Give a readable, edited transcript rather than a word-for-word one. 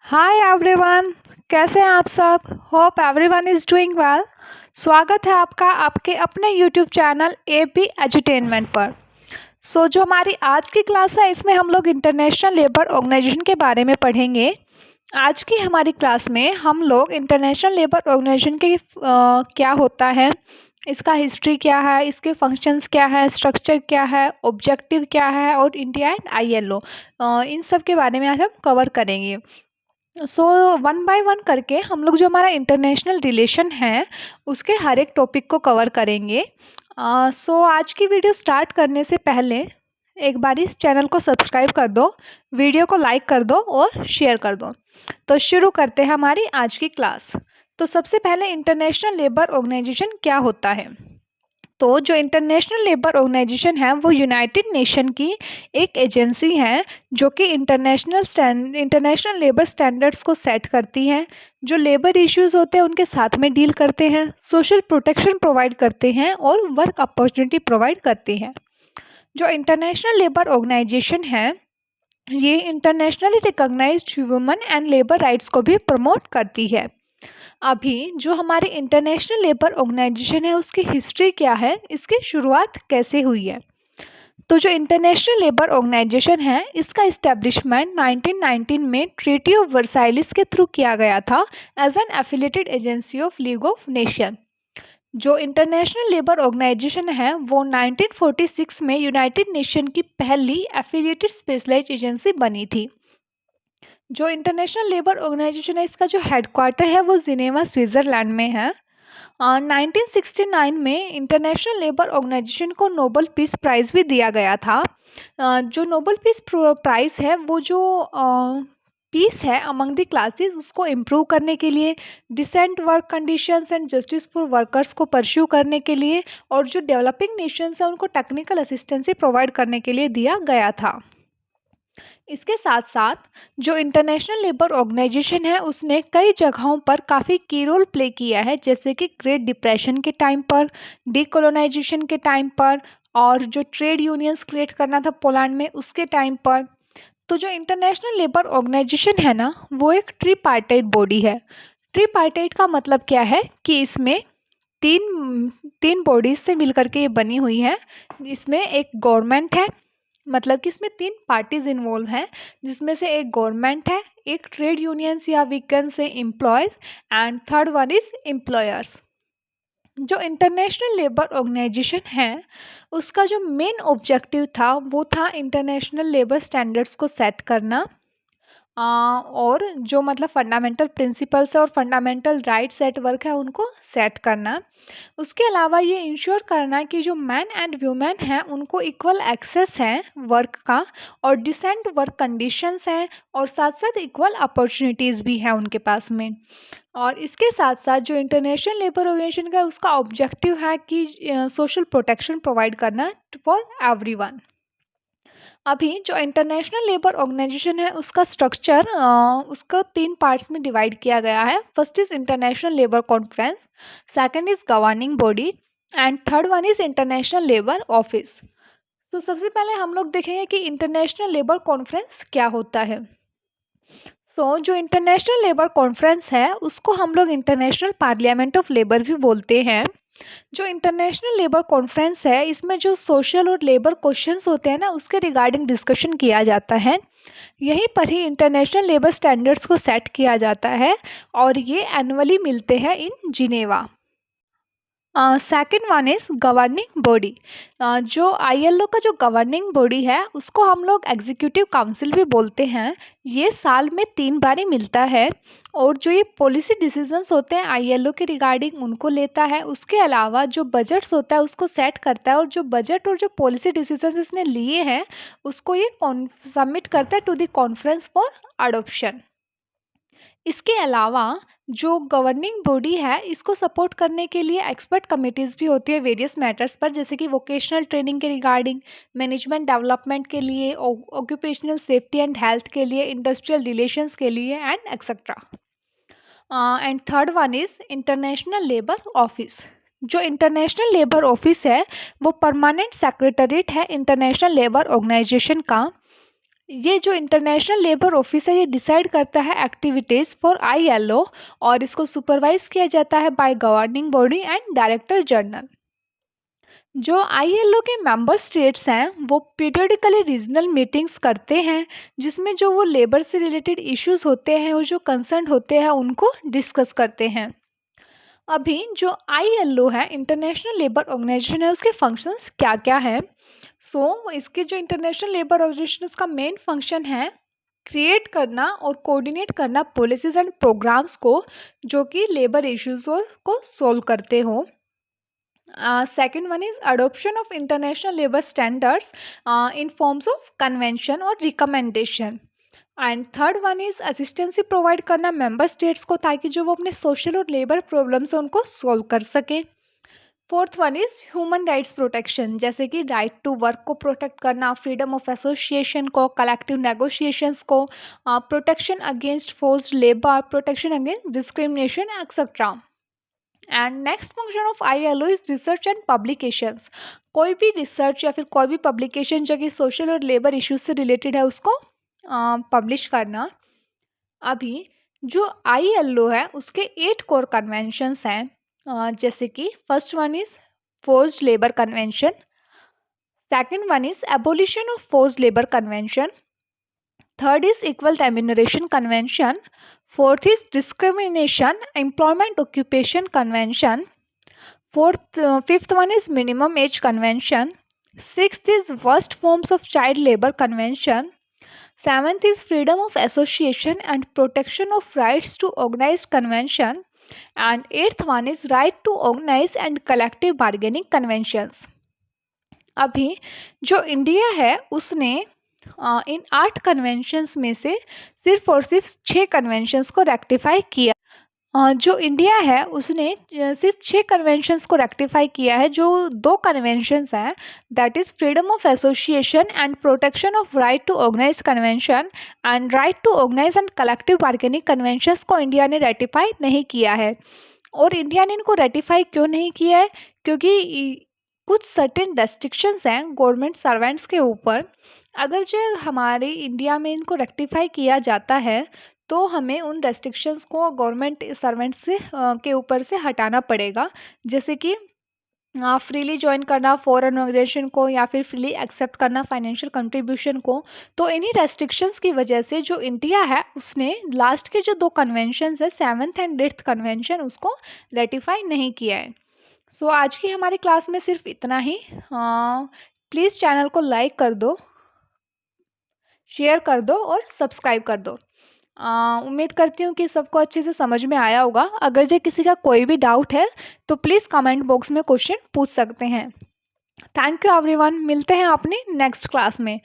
Hi everyone, कैसे हैं आप सब। Hope everyone is doing well. स्वागत है आपका आपके अपने यूट्यूब चैनल एबी एजुटेनमेंट पर। जो हमारी आज की क्लास है इसमें हम लोग इंटरनेशनल लेबर ऑर्गेनाइजेशन के बारे में पढ़ेंगे। आज की हमारी क्लास में हम लोग इंटरनेशनल लेबर ऑर्गेनाइजेशन के क्या होता है, इसका हिस्ट्री क्या है, इसके फंक्शंस क्या है, स्ट्रक्चर क्या है, ऑब्जेक्टिव क्या है और इंडिया एंड आईएलओ, इन सब के बारे में आज हम कवर करेंगे। वन बाय वन करके हम लोग जो हमारा इंटरनेशनल रिलेशन है उसके हर एक टॉपिक को कवर करेंगे। आज की वीडियो स्टार्ट करने से पहले एक बार इस चैनल को सब्सक्राइब कर दो, वीडियो को लाइक कर दो और शेयर कर दो। तो शुरू करते हैं हमारी आज की क्लास। तो सबसे पहले इंटरनेशनल लेबर ऑर्गेनाइजेशन क्या होता है। तो जो इंटरनेशनल लेबर ऑर्गेनाइजेशन है वो यूनाइटेड नेशन की एक एजेंसी है जो कि इंटरनेशनल लेबर स्टैंडर्ड्स को सेट करती है, जो लेबर इश्यूज होते हैं उनके साथ में डील करते हैं, सोशल प्रोटेक्शन प्रोवाइड करते हैं और वर्क अपॉर्चुनिटी प्रोवाइड करते हैं। जो इंटरनेशनल लेबर ऑर्गेनाइजेशन है ये internationally recognised human and labour rights को भी प्रमोट करती है। अभी जो हमारी इंटरनेशनल लेबर ऑर्गेनाइजेशन है उसकी हिस्ट्री क्या है, इसकी शुरुआत कैसे हुई है। तो जो इंटरनेशनल लेबर ऑर्गेनाइजेशन है इसका इस्टेब्लिशमेंट 1919 में ट्रीटी ऑफ वर्साइलिस के थ्रू किया गया था as an affiliated agency of league of nation. जो इंटरनेशनल लेबर ऑर्गेनाइजेशन है वो 1946 में यूनाइटेड नेशन की पहली एफिलिएटेड स्पेशलाइज्ड एजेंसी बनी थी। जो इंटरनेशनल लेबर ऑर्गेनाइजेशन है इसका जो हेडक्वार्टर है वो जिनेवा स्विट्ज़रलैंड में है। 1969 में इंटरनेशनल लेबर ऑर्गेनाइजेशन को नोबेल पीस प्राइज़ भी दिया गया था। जो नोबेल पीस प्राइज़ है वो जो पीस है अमंग द क्लासेस उसको इम्प्रूव करने के लिए, decent work conditions and justice for workers को परस्यू करने के लिए और जो डेवलपिंग नेशंस हैं उनको टेक्निकल असिस्टेंसी प्रोवाइड करने के लिए दिया गया था। इसके साथ साथ जो इंटरनेशनल लेबर ऑर्गेनाइजेशन है उसने कई जगहों पर काफ़ी की रोल प्ले किया है, जैसे कि ग्रेट डिप्रेशन के टाइम पर, डीकोलोनाइजेशन के टाइम पर और जो ट्रेड यूनियंस क्रिएट करना था पोलैंड में उसके टाइम पर। तो जो इंटरनेशनल लेबर ऑर्गेनाइजेशन है ना वो एक ट्रीपार्टाइट बॉडी है। ट्रीपार्टाइट का मतलब क्या है कि इसमें तीन तीन बॉडीज से मिलकर के ये बनी हुई है। इसमें एक गवर्नमेंट है, मतलब कि इसमें तीन पार्टीज इन्वॉल्व हैं, जिसमें से एक गवर्नमेंट है, एक ट्रेड यूनियंस या we can say employees and third one is employers. जो इंटरनेशनल लेबर ऑर्गेनाइजेशन है उसका जो मेन ऑब्जेक्टिव था वो था इंटरनेशनल लेबर स्टैंडर्ड्स को सेट करना, और जो मतलब फंडामेंटल प्रिंसिपल्स और फंडामेंटल राइट्स एट वर्क है उनको सेट करना। उसके अलावा ये इंश्योर करना कि जो मैन एंड वुमेन हैं उनको इक्वल एक्सेस है वर्क का और डिसेंट वर्क कंडीशंस हैं और साथ साथ इक्वल अपॉर्चुनिटीज़ भी हैं उनके पास में। और इसके साथ साथ जो इंटरनेशनल लेबर ऑर्गेनाइजेशन का उसका ऑब्जेक्टिव है कि सोशल प्रोटेक्शन प्रोवाइड करना फॉर एवरीवन। अभी जो इंटरनेशनल लेबर ऑर्गेनाइजेशन है उसका स्ट्रक्चर उसको तीन पार्ट्स में डिवाइड किया गया है। First is international labour conference, second is governing body and third one is international labour office. तो सबसे पहले हम लोग देखेंगे कि इंटरनेशनल लेबर कॉन्फ्रेंस क्या होता है। जो इंटरनेशनल लेबर कॉन्फ्रेंस है उसको हम लोग इंटरनेशनल पार्लियामेंट ऑफ लेबर भी बोलते हैं। जो इंटरनेशनल लेबर कॉन्फ्रेंस है इसमें जो सोशल और लेबर क्वेश्चंस होते हैं ना उसके रिगार्डिंग डिस्कशन किया जाता है। यहीं पर ही इंटरनेशनल लेबर स्टैंडर्ड्स को सेट किया जाता है और ये एनुअली मिलते हैं इन Geneva. Second one is governing body. जो आईएलओ का जो गवर्निंग बॉडी है उसको हम लोग एग्जीक्यूटिव काउंसिल भी बोलते हैं। ये साल में 3 बार ही मिलता है और जो ये पॉलिसी डिसीजंस होते हैं आईएलओ के रिगार्डिंग उनको लेता है। उसके अलावा जो बजट्स होता है उसको सेट करता है और जो बजट और जो पॉलिसी डिसीजंस इसने लिए हैं उसको ये सबमिट करता है to the conference for adoption. इसके अलावा जो गवर्निंग बॉडी है इसको सपोर्ट करने के लिए एक्सपर्ट कमिटीज़ भी होती है वेरियस मैटर्स पर, जैसे कि वोकेशनल ट्रेनिंग के रिगार्डिंग, मैनेजमेंट डेवलपमेंट के लिए, ऑक्यूपेशनल सेफ्टी एंड हेल्थ के लिए, इंडस्ट्रियल रिलेशंस के लिए and etcetera. And third one is international labour office. जो इंटरनेशनल लेबर ऑफिस है वो परमानेंट सेक्रेटरीट है इंटरनेशनल लेबर ऑर्गेनाइजेशन का। ये जो इंटरनेशनल लेबर ऑफिस है ये डिसाइड करता है एक्टिविटीज़ फॉर ILO और इसको सुपरवाइज किया जाता है by governing body and director general. जो ILO के मेंबर स्टेट्स हैं वो पीरियडिकली रीजनल मीटिंग्स करते हैं जिसमें जो वो लेबर से रिलेटेड इश्यूज होते हैं और जो कंसर्न होते हैं उनको डिस्कस करते हैं। अभी जो ILO है इंटरनेशनल लेबर ऑर्गेनाइजेशन है उसके फंक्शंस क्या क्या है। इसके जो इंटरनेशनल लेबर ऑर्गेनाइजेशन का मेन फंक्शन है क्रिएट करना और कोऑर्डिनेट करना पॉलिसीज एंड प्रोग्राम्स को जो कि लेबर इश्यूज को सोल्व करते हो। Second one is adoption of international labor standards in forms of convention or recommendation. And third one is assistancy provide करना मेंबर स्टेट्स को ताकि जो वो अपने सोशल और लेबर प्रॉब्लम्स हैं उनको सॉल्व कर सके। Fourth one is human rights protection जैसे कि राइट टू वर्क को प्रोटेक्ट करना, फ्रीडम ऑफ एसोसिएशन को, कलेक्टिव नेगोशिएशंस को, protection against forced labour, protection against discrimination etcetera. And next function of ILO is research and publications. कोई भी research या फिर कोई भी पब्लिकेशन जो कि सोशल और लेबर इश्यूज से रिलेटेड है उसको पब्लिश करना। अभी जो ILO है उसके 8 कोर कन्वेंशंस हैं जैसे कि first one is forced labour convention, second one is abolition of forced labour convention, third is equal remuneration convention, fourth is discrimination employment occupation convention, fifth one is minimum age convention, sixth is worst forms of child labour convention, seventh is freedom of association and protection of rights to organized convention, and eighth one is right to organize and collective bargaining conventions। अभी जो India है उसने इन 8 conventions में से सिर्फ और सिर्फ 6 conventions को रेक्टिफाई किया। जो इंडिया है उसने सिर्फ 6 कन्वेंशंस को रेक्टिफाई किया है। जो 2 कन्वेंशंस हैं that is freedom of association and protection of right to organise convention and right to organise and collective bargaining conventions को इंडिया ने रेटिफाई नहीं किया है। और इंडिया ने इनको रेटिफाई क्यों नहीं किया है? क्योंकि कुछ सर्टेन रेस्ट्रिक्शंस हैं गवर्नमेंट सर्वेंट्स के ऊपर। अगर जो हमारे इंडिया में इनको रेक्टिफाई किया जाता है तो हमें उन रेस्ट्रिक्शंस को गवर्नमेंट सर्वेंट्स से के ऊपर से हटाना पड़ेगा, जैसे कि फ्रीली ज्वाइन करना फॉरेन ऑर्गेनाइजेशन को या फिर फ्रीली एक्सेप्ट करना फाइनेंशियल कंट्रीब्यूशन को। तो इन्हीं रेस्ट्रिक्शंस की वजह से जो इंडिया है उसने लास्ट के जो 2 कन्वेंशंस है 7th एंड 8th कन्वेंशन उसको रेटिफाई नहीं किया है। आज की हमारी क्लास में सिर्फ इतना ही। प्लीज़ चैनल को लाइक कर दो, शेयर कर दो और सब्सक्राइब कर दो। उम्मीद करती हूँ कि सबको अच्छे से समझ में आया होगा। अगर जो किसी का कोई भी डाउट है तो प्लीज़ कमेंट बॉक्स में क्वेश्चन पूछ सकते हैं। थैंक यू एवरीवन, मिलते हैं अपनी नेक्स्ट क्लास में।